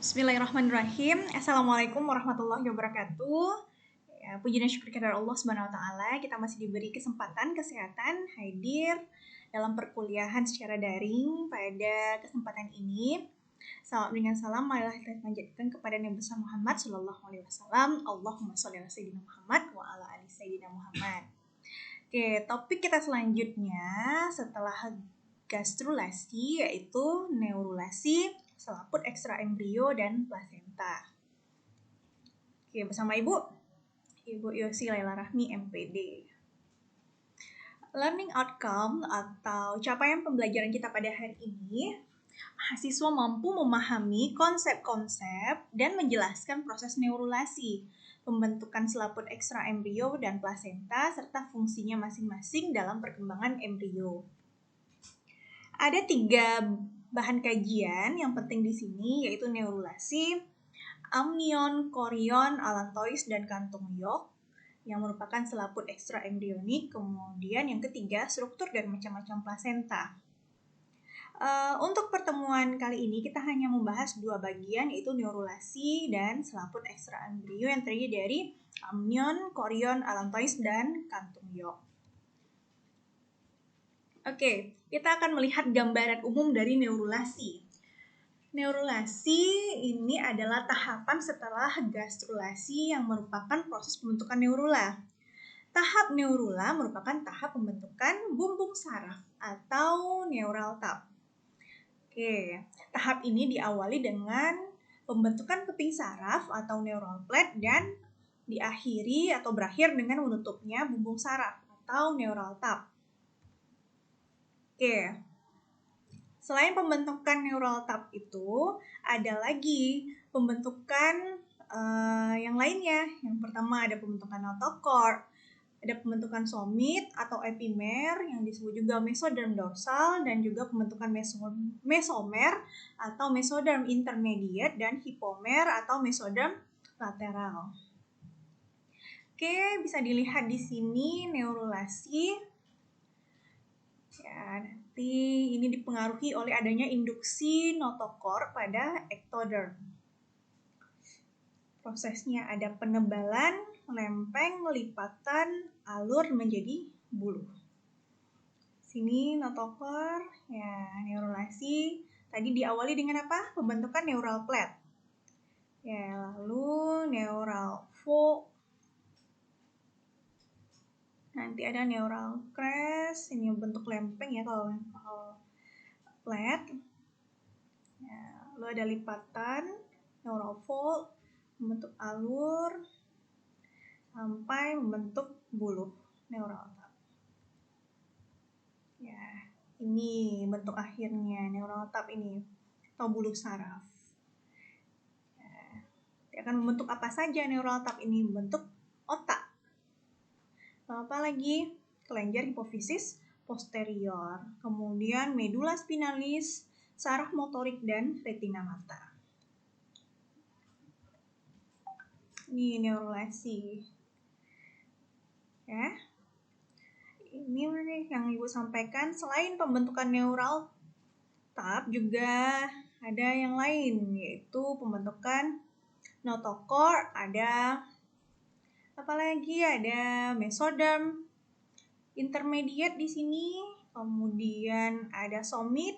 Bismillahirrahmanirrahim. Assalamualaikum warahmatullahi wabarakatuh. Ya, puji dan syukur kepada Allah Subhanahu wa taala, kita masih diberi kesempatan kesehatan hadir dalam perkuliahan secara daring pada kesempatan ini. Salam dengan salam marilah kita panjatkan kepada Nabi besar Muhammad sallallahu alaihi wasallam. Allahumma shalli ala sayyidina Muhammad wa ala ali sayyidina Muhammad. Oke, topik kita selanjutnya setelah gastrulasi yaitu neurulasi, selaput ekstra embrio dan plasenta. Oke, bersama Ibu Yosi Laila Rahmi, MPD. Learning outcome atau capaian pembelajaran kita pada hari ini, mahasiswa mampu memahami konsep-konsep dan menjelaskan proses neurulasi, pembentukan selaput ekstra embrio dan plasenta, serta fungsinya masing-masing dalam perkembangan embrio. Ada 3 bahan kajian yang penting di sini, yaitu neurulasi, amnion, korion, allantois, dan kantung York yang merupakan selaput ekstra embrionik. Kemudian yang ketiga, struktur dan macam-macam plasenta. Untuk pertemuan kali ini kita hanya membahas 2 bagian, yaitu neurulasi dan selaput ekstra embrio yang terdiri dari amnion, korion, allantois, dan kantung York. Oke, kita akan melihat gambaran umum dari neurulasi. Neurulasi ini adalah tahapan setelah gastrulasi yang merupakan proses pembentukan neurula. Tahap neurula merupakan tahap pembentukan bumbung saraf atau neural tub. Oke, tahap ini diawali dengan pembentukan keping saraf atau neural plate dan diakhiri atau berakhir dengan menutupnya bumbung saraf atau neural tub. Oke, selain pembentukan neural tub itu, ada lagi pembentukan yang lainnya. Yang pertama ada pembentukan notochord, ada pembentukan somit atau epimer yang disebut juga mesoderm dorsal, dan juga pembentukan mesomer atau mesoderm intermediate, dan hipomer atau mesoderm lateral. Oke, bisa dilihat di sini neurulasi. Ya, nanti ini dipengaruhi oleh adanya induksi notochord pada ektoderm. Prosesnya ada penebalan, lempeng, lipatan, alur menjadi buluh. Sini notochord, ya neurulasi. Tadi diawali dengan apa? Pembentukan neural plate. Ya, lalu neural fold. Nanti ada neural crest, ini bentuk lempeng ya kalau plate. Ya, lalu ada lipatan, neural fold, membentuk alur, sampai membentuk buluh neural tub. Ya, ini bentuk akhirnya neural tub ini atau buluh saraf. Ya, dia akan membentuk apa saja neural tub ini? Membentuk otak. Apa lagi? Kelenjar hipofisis posterior, kemudian medula spinalis, saraf motorik, dan retina mata. Ini neurulasi. Ya. Ini yang Ibu sampaikan, selain pembentukan neural tub juga ada yang lain, yaitu pembentukan notochord, ada apalagi ada mesoderm intermediate di sini, kemudian ada somit,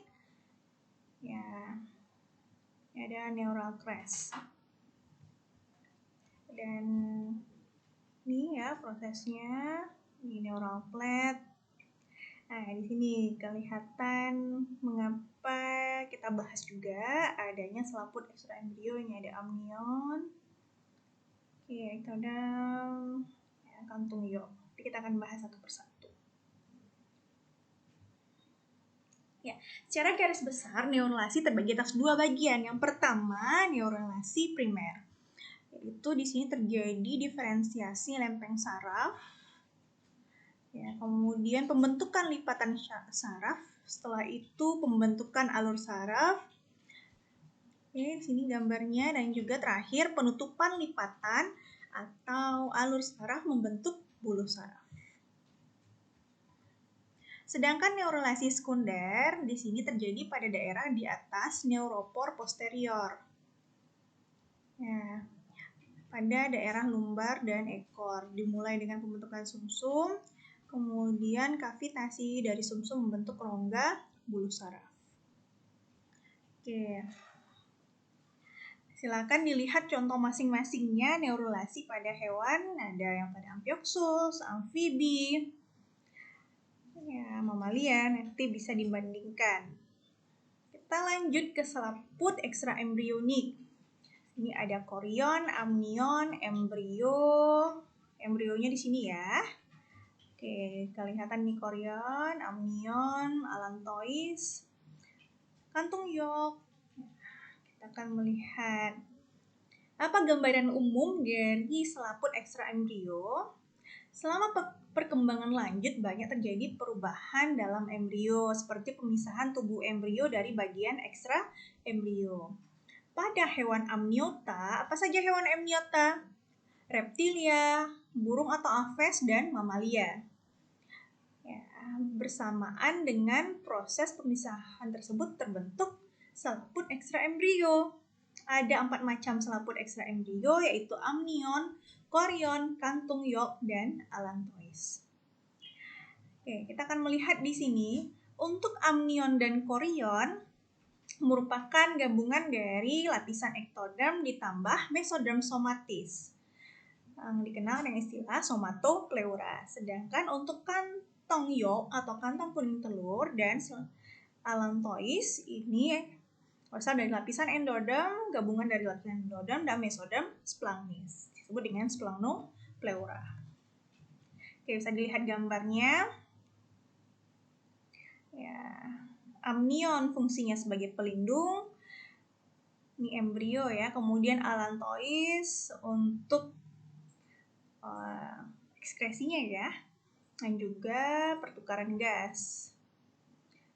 ya, ada neural crest. Dan ini ya prosesnya, ini neural plate. Nah, di sini kelihatan mengapa kita bahas juga adanya selaput ekstra embrio. Ini ada amnion, ektoderm, ya, kantung York. Nanti kita akan bahas satu persatu. Ya, secara garis besar neurulasi terbagi atas 2 bagian. Yang pertama, neurulasi primer. Yaitu di sini terjadi diferensiasi lempeng saraf. Ya, kemudian pembentukan lipatan saraf, setelah itu pembentukan alur saraf. Oke, di sini gambarnya, dan juga terakhir penutupan lipatan atau alur saraf membentuk buluh saraf. Sedangkan neurulasi sekunder di sini terjadi pada daerah di atas neuropor posterior. Ya, pada daerah lumbar dan ekor, dimulai dengan pembentukan sumsum, kemudian kavitasi dari sumsum membentuk rongga bulu saraf. Oke. Silakan dilihat contoh masing-masingnya neurulasi pada hewan. Ada yang pada amphioxus, amfibi, ya, mamalia, nanti bisa dibandingkan. Kita lanjut ke selaput ekstraembrionik. Ini ada korion, amnion, embrio. Embrionya di sini ya. Oke, kelihatan nih korion, amnion, allantois, kantung York. Kita akan melihat apa gambaran umum dari selaput ekstraembrio. Selama perkembangan lanjut banyak terjadi perubahan dalam embrio seperti pemisahan tubuh embrio dari bagian ekstraembrio. Pada hewan amniota, apa saja hewan amniota? Reptilia, burung atau aves, dan mamalia. Ya, bersamaan dengan proses pemisahan tersebut terbentuk selaput ekstraembrio. Ada 4 macam selaput ekstraembrio, yaitu amnion, korion, kantung York, dan allantois. Oke, kita akan melihat di sini untuk amnion dan korion merupakan gabungan dari lapisan ektoderm ditambah mesoderm somatis yang dikenal dengan istilah somatopleura. Sedangkan untuk kantong York atau kantong kuning telur dan allantois ini berasal dari lapisan endoderm, gabungan dari lapisan endoderm dan mesoderm splagnis, disebut dengan splagmopleura. Oke, bisa dilihat gambarnya. Ya, amnion fungsinya sebagai pelindung. Ini embrio ya, kemudian allantois untuk ekskresinya ya, dan juga pertukaran gas.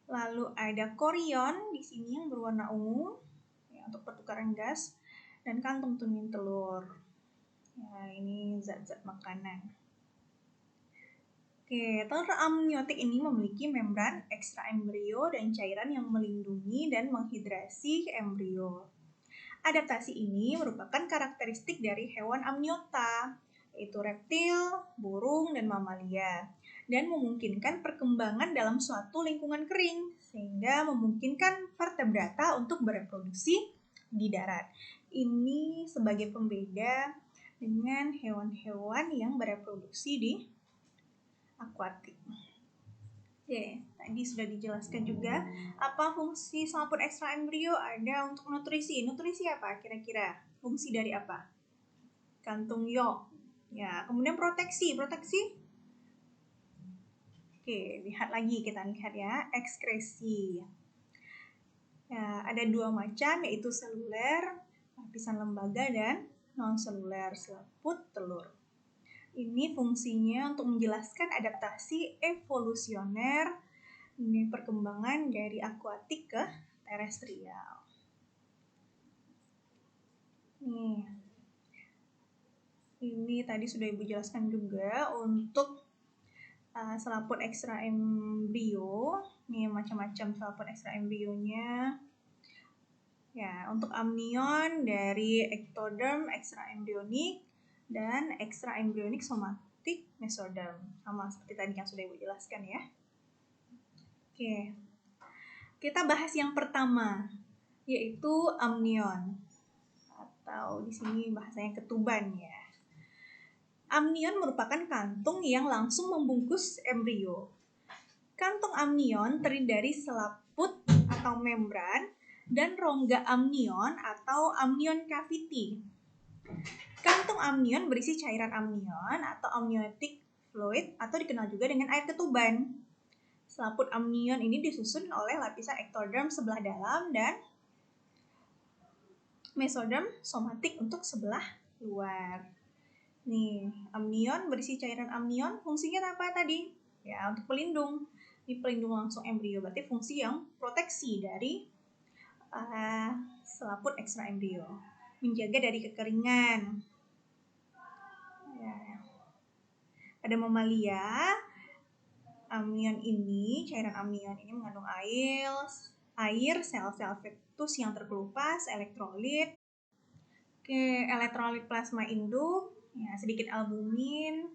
Lalu ada korion di sini yang berwarna ungu ya, untuk pertukaran gas, dan kantung tuning telur. Ya, ini zat-zat makanan. Oke, telur amniotik ini memiliki membran ekstraembrio dan cairan yang melindungi dan menghidrasi embrio. Adaptasi ini merupakan karakteristik dari hewan amniota, yaitu reptil, burung, dan mamalia, dan memungkinkan perkembangan dalam suatu lingkungan kering, sehingga memungkinkan vertebrata untuk bereproduksi di darat. Ini sebagai pembeda dengan hewan-hewan yang bereproduksi di akuatik. Oke, tadi sudah dijelaskan juga apa fungsi selaput ekstraembrio. Ada untuk nutrisi. Nutrisi apa kira-kira? Fungsi dari apa? Kantung York. Ya, kemudian proteksi. Proteksi. Oke, lihat lagi, kita lihat ya, ekskresi. Ya, ada 2 macam, yaitu seluler, lapisan lembaga, dan non-seluler, selaput telur. Ini fungsinya untuk menjelaskan adaptasi evolusioner, ini perkembangan dari akuatik ke terestrial. Ini tadi sudah Ibu jelaskan juga untuk selaput ekstraembrio. Ini macam-macam selaput ekstraembrionya. Ya, untuk amnion dari ektoderm ekstraembrionik dan ekstraembrionik somatik mesoderm. Sama seperti tadi yang sudah Ibu jelaskan ya. Oke. Kita bahas yang pertama, yaitu amnion. Atau di sini bahasanya ketuban ya. Amnion merupakan kantung yang langsung membungkus embrio. Kantung amnion terdiri dari selaput atau membran dan rongga amnion atau amnion cavity. Kantung amnion berisi cairan amnion atau amniotic fluid atau dikenal juga dengan air ketuban. Selaput amnion ini disusun oleh lapisan ektoderm sebelah dalam dan mesoderm somatik untuk sebelah luar. Nih, amnion berisi cairan amnion, fungsinya apa tadi? Ya, untuk pelindung. Ini pelindung langsung embrio, berarti fungsi yang proteksi dari selaput ekstraembrio. Menjaga dari kekeringan. Ya. Pada mamalia, amnion ini, cairan amnion ini mengandung air, sel-sel fetus yang terkelupas, elektrolit. Elektrolit plasma induk, ya, sedikit albumin,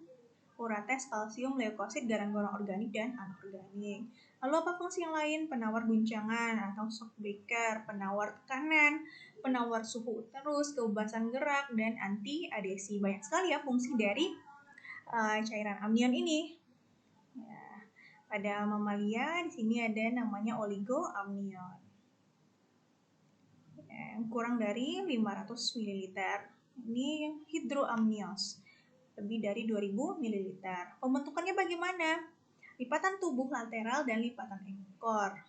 urates, kalsium, leukosit, garam-garam organik dan anorganik. Lalu apa fungsi yang lain? Penawar guncangan atau shock breaker, penawar tekanan, penawar suhu uterus, kebebasan gerak, dan anti adesi. Banyak sekali ya fungsi dari cairan amnion ini. Ya, pada mamalia di sini ada namanya oligoamnion. Yang kurang dari 500 ml. Ini hidroamnios, lebih dari 2000 ml. Pembentukannya bagaimana? Lipatan tubuh lateral dan lipatan ekor.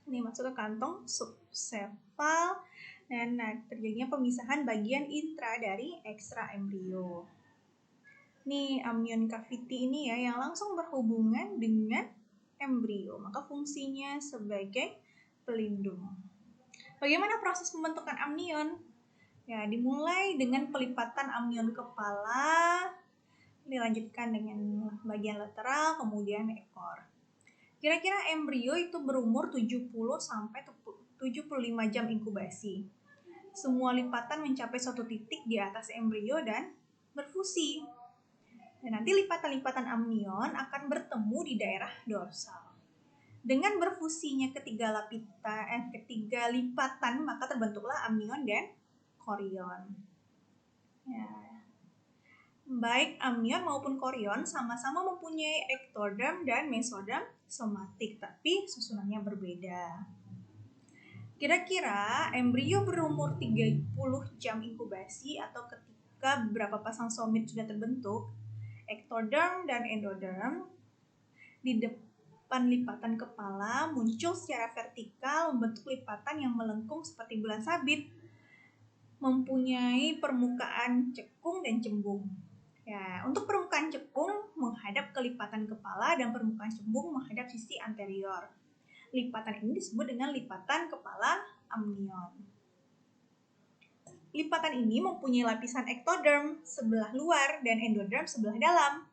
Ini masuk ke kantong subsepal dan terjadinya pemisahan bagian intra dari ekstra embrio. Nih, amnion cavity ini ya yang langsung berhubungan dengan embrio, maka fungsinya sebagai pelindung. Bagaimana proses pembentukan amnion? Ya, dimulai dengan pelipatan amnion kepala, dilanjutkan dengan bagian lateral, kemudian ekor. Kira-kira embrio itu berumur 70 sampai 75 jam inkubasi. Semua lipatan mencapai suatu titik di atas embrio dan berfusi. Dan nanti lipatan-lipatan amnion akan bertemu di daerah dorsal. Dengan berfusinya ketiga lipatan, maka terbentuklah amnion dan korion. Ya. Baik amnion maupun korion sama-sama mempunyai ektoderm dan mesoderm somatik, tapi susunannya berbeda. Kira-kira embrio berumur 30 jam inkubasi atau ketika beberapa pasang somit sudah terbentuk, ektoderm dan endoderm di depan lipatan kepala muncul secara vertikal membentuk lipatan yang melengkung seperti bulan sabit, mempunyai permukaan cekung dan cembung. Ya, untuk permukaan cekung menghadap ke lipatan kepala dan permukaan cembung menghadap sisi anterior. Lipatan ini disebut dengan lipatan kepala amnion. Lipatan ini mempunyai lapisan ektoderm sebelah luar dan endoderm sebelah dalam.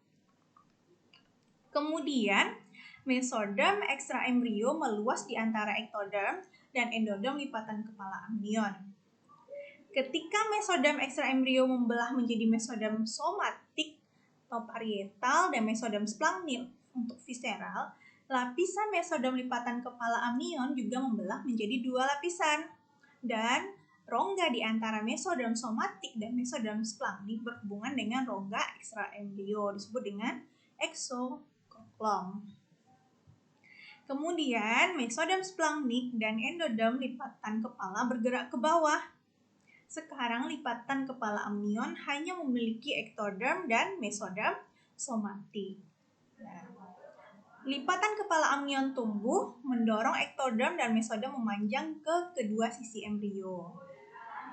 Kemudian, mesoderm ekstra embrio meluas di antara ektoderm dan endoderm lipatan kepala amnion. Ketika mesoderm ekstra embrio membelah menjadi mesoderm somatik atau parietal dan mesoderm splagmil untuk visceral, lapisan mesoderm lipatan kepala amnion juga membelah menjadi dua lapisan. Dan rongga di antara mesoderm somatik dan mesoderm splagmik berhubungan dengan rongga ekstra embrio, disebut dengan exocoelom. Kemudian mesoderm splagmik dan endoderm lipatan kepala bergerak ke bawah. Sekarang lipatan kepala amnion hanya memiliki ektoderm dan mesoderm somatik. Nah, lipatan kepala amnion tumbuh mendorong ektoderm dan mesoderm memanjang ke kedua sisi embrio.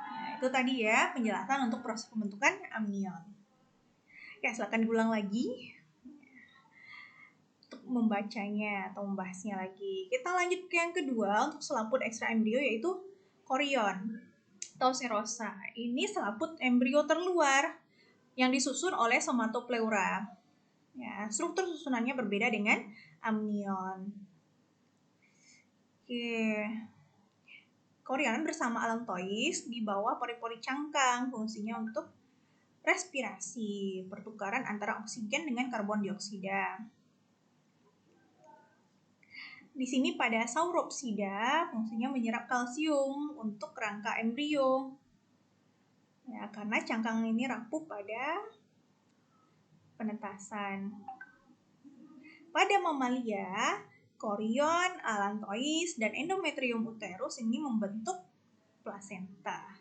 Nah, itu tadi ya penjelasan untuk proses pembentukan amnion. Ya, silakan diulang lagi untuk membacanya atau membahasnya lagi. Kita lanjut ke yang kedua untuk selaput ekstra embrio yaitu korion atau serosa. Ini selaput embrio terluar yang disusun oleh somatopleura. Ya, struktur susunannya berbeda dengan amnion. Korion bersama allantois di bawah pori-pori cangkang, fungsinya untuk respirasi, pertukaran antara oksigen dengan karbon dioksida. Di sini pada Sauropsida fungsinya menyerap kalsium untuk rangka embrio. Ya, karena cangkang ini rapuh pada penetasan. Pada mamalia, korion, allantois, dan endometrium uterus ini membentuk plasenta.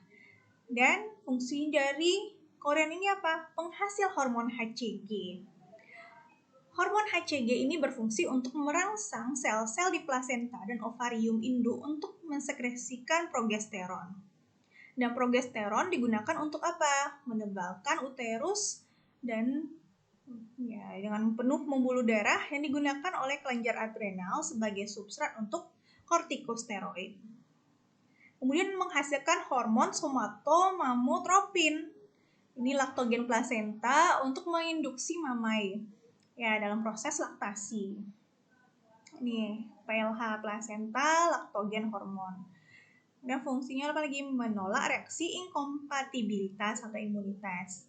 Dan fungsi dari korion ini apa? Penghasil hormon HCG. Hormon HCG ini berfungsi untuk merangsang sel-sel di plasenta dan ovarium induk untuk mensekresikan progesteron. Dan progesteron digunakan untuk apa? Menebalkan uterus dan ya, dengan penuh pembuluh darah yang digunakan oleh kelenjar adrenal sebagai substrat untuk kortikosteroid. Kemudian menghasilkan hormon somatomamotropin. Ini laktogen plasenta untuk menginduksi mamai. Ya, dalam proses laktasi. Ini PLH plasenta laktogen hormon. Dan fungsinya apa lagi? Menolak reaksi inkompatibilitas atau imunitas.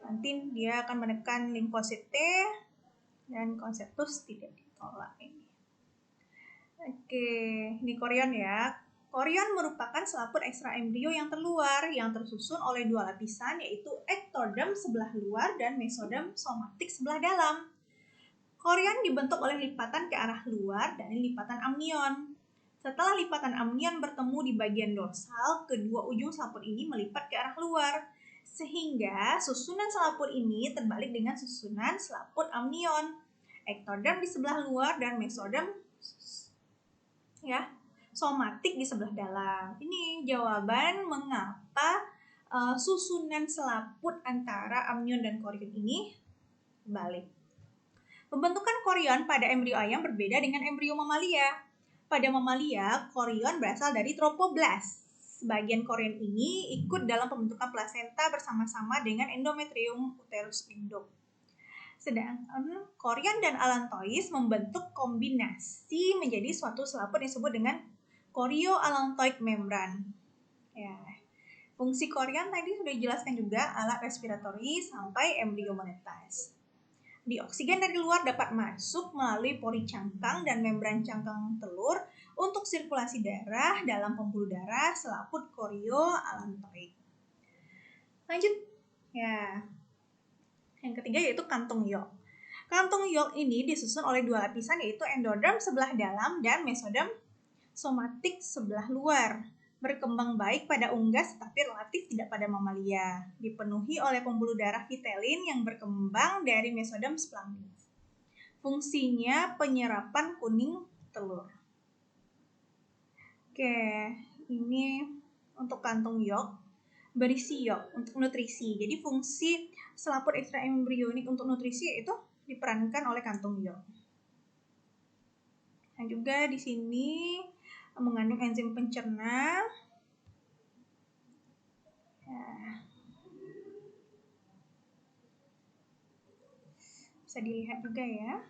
Nanti dia akan menekan limfosit T dan konseptus tidak ditolak ini. Oke, ini korion ya. Korion merupakan selaput ekstra embrio yang terluar yang tersusun oleh dua lapisan, yaitu ektoderm sebelah luar dan mesoderm somatik sebelah dalam. Korion dibentuk oleh lipatan ke arah luar dan lipatan amnion. Setelah lipatan amnion bertemu di bagian dorsal, kedua ujung selaput ini melipat ke arah luar. Sehingga susunan selaput ini terbalik dengan susunan selaput amnion. Ektoderm di sebelah luar dan mesoderm somatik di sebelah dalam. Ini jawaban mengapa susunan selaput antara amnion dan korion ini balik. Pembentukan korion pada embrio ayam berbeda dengan embrio mamalia. Pada mamalia, korion berasal dari tropoblas. Bagian korion ini ikut dalam pembentukan plasenta bersama-sama dengan endometrium uterus induk. Sedangkan korion dan allantois membentuk kombinasi menjadi suatu selaput yang disebut dengan korioallantoid membran. Ya. Fungsi korion tadi sudah dijelaskan juga, alat respiratori sampai embrio menetas. Dioksigen dari luar dapat masuk melalui pori cangkang dan membran cangkang telur untuk sirkulasi darah dalam pembuluh darah selaput korioallantoid. Lanjut. Ya. Yang ketiga yaitu kantung yolk. Kantung yolk ini disusun oleh dua lapisan, yaitu endoderm sebelah dalam dan mesoderm somatik sebelah luar. Berkembang baik pada unggas tapi relatif tidak pada mamalia. Dipenuhi oleh pembuluh darah vitelin yang berkembang dari mesoderm splanknis. Fungsinya penyerapan kuning telur. Oke, ini untuk kantung yolk, berisi yolk untuk nutrisi. Jadi fungsi selaput ekstra embrionik untuk nutrisi yaitu diperankan oleh kantung yolk. Dan juga di sini mengandung enzim pencerna. Bisa dilihat juga ya.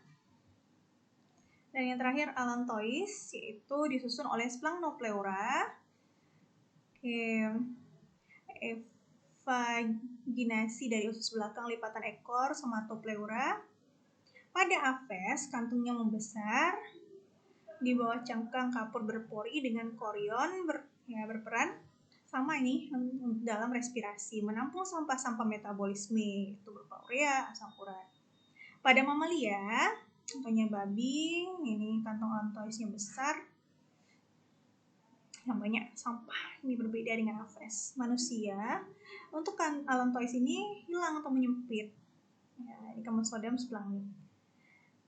Dan yang terakhir allantois, yaitu disusun oleh splangnopleura. Evaginasi dari usus belakang lipatan ekor somatopleura. Pada apes, kantungnya membesar. Di bawah cangkang kapur berpori dengan korion berperan sama ini dalam respirasi, menampung sampah-sampah metabolisme, itu berupa urea, asam urat. Pada mamalia, contohnya babi, ini kantong allantoisnya besar, yang banyak sampah. Ini berbeda dengan apes. Manusia, untuk allantois ini hilang atau menyempit. Ya, di Mesoderm splanknis.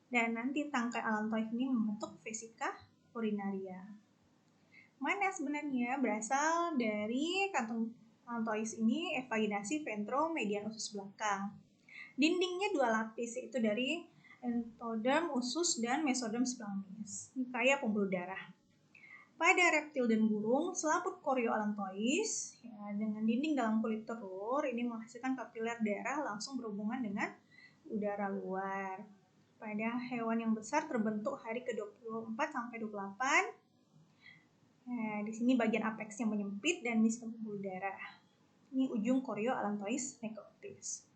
Dan nanti tangkai allantois ini membentuk vesika urinaria. Mana sebenarnya berasal dari kantung allantois ini evaginasi ventromedian usus belakang. Dindingnya dua lapis, yaitu dari endoderm usus dan mesoderm splanknis. Ini kayak pembuluh darah. Pada reptil dan burung, selaput korioallantois dengan dinding dalam kulit telur ini menghasilkan kapiler darah langsung berhubungan dengan udara luar. Pada hewan yang besar terbentuk hari ke-24 sampai 28. Nah, di sini bagian apexnya menyempit dan ini pembuluh darah. Ini ujung korioallantois necrotis.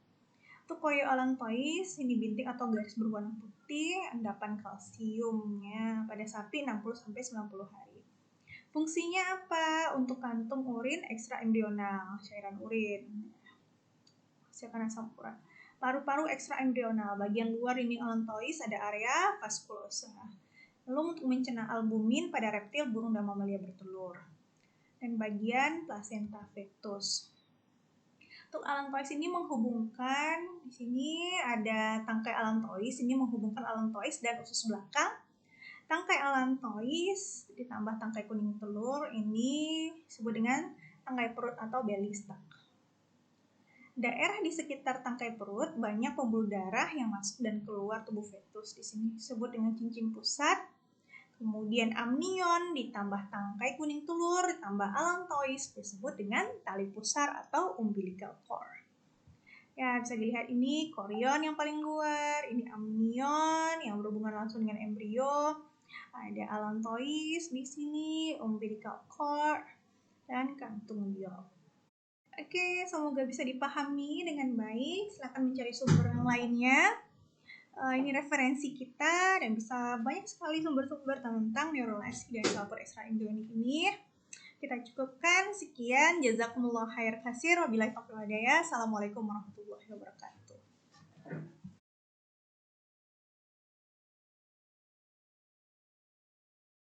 Untuk korioallantois ini bintik atau garis berwarna putih, endapan kalsiumnya pada sapi 60 sampai 90 hari. Fungsinya apa? Untuk kantung urin ekstra embrional, cairan urin. Hasilkan asam urat. Paru-paru ekstra embrional, bagian luar ini allantois ada area vaskulosa. Lalu untuk mencerna albumin pada reptil, burung dan mamalia bertelur. Dan bagian plasenta fetus. Untuk allantois ini menghubungkan, di sini ada tangkai allantois, ini menghubungkan allantois dan usus belakang. Tangkai allantois ditambah tangkai kuning telur, ini disebut dengan tangkai perut atau belly stalk. Daerah di sekitar tangkai perut banyak pembuluh darah yang masuk dan keluar tubuh fetus. Di sini disebut dengan cincin pusat. Kemudian amnion ditambah tangkai kuning telur ditambah allantois disebut dengan tali pusar atau umbilical cord. Ya, bisa dilihat ini korion yang paling luar, ini amnion yang berhubungan langsung dengan embrio. Ada allantois di sini, umbilical cord. dan kantung liok. Oke, semoga bisa dipahami dengan baik. Silakan mencari sumber yang lainnya. Ini referensi kita dan bisa banyak sekali sumber-sumber tentang neurulasi dan kultur ekstra embrionik ini. Kita cukupkan sekian. Jazakumullah khair kasir. Wabillahi taufiq wal hidayah. Assalamualaikum warahmatullahi wabarakatuh.